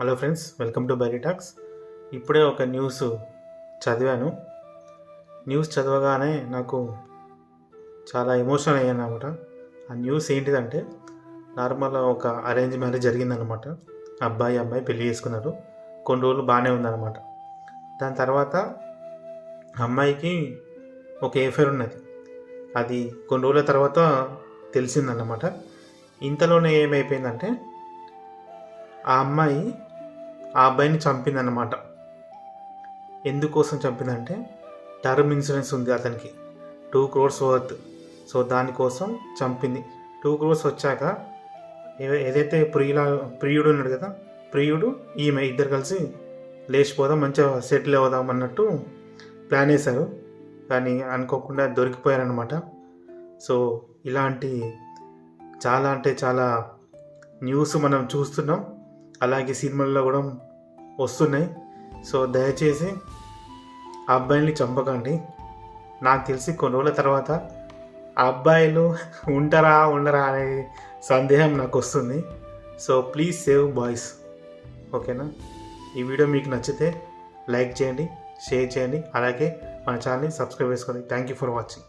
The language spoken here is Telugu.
Hello friends, welcome to బైరీ talks. ఇప్పుడే ఒక న్యూస్ చదివాను. న్యూస్ చదవగానే నాకు చాలా ఎమోషనల్ అయ్యాను అనమాట. ఆ న్యూస్ ఏంటిదంటే, నార్మల్ ఒక అరేంజ్ మ్యారేజ్ జరిగిందనమాట. అమ్మాయి పెళ్లి చేసుకున్నారు. కొన్ని రోజులు బాగానే ఉందన్నమాట. దాని తర్వాత అమ్మాయికి ఒక ఎఫైర్ ఉన్నది. అది కొన్ని రోజుల తర్వాత తెలిసిందన్నమాట. ఇంతలోనే ఏమైపోయిందంటే, ఆ అమ్మాయి ఆ అబ్బాయిని చంపిందన్నమాట. ఎందుకోసం చంపిందంటే, టర్మ్ ఇన్సూరెన్స్ ఉంది అతనికి 2 crores వర్త్. సో దానికోసం చంపింది. 2 crores వచ్చాక ఏదైతే ప్రియుడు ఉన్నాడు కదా, ప్రియుడు ఈమె ఇద్దరు కలిసి లేచిపోదాం, మంచిగా సెటిల్ అవుదాం అన్నట్టు ప్లాన్ వేశారు. కానీ అనుకోకుండా దొరికిపోయారనమాట. సో ఇలాంటి చాలా అంటే చాలా న్యూస్ మనం చూస్తున్నాం. అలాగే సినిమాల్లో కూడా వస్తున్నాయి. సో దయచేసి ఆ అబ్బాయిని చంపకండి. నాకు తెలిసి కొన్ని రోజుల తర్వాత ఆ అబ్బాయిలు ఉండరా అనే సందేహం నాకు వస్తుంది. So please save boys. ఓకేనా? ఈ వీడియో మీకు నచ్చితే లైక్ చేయండి, షేర్ చేయండి, అలాగే మన ఛానల్ని సబ్స్క్రైబ్ చేసుకోండి. Thank you for watching.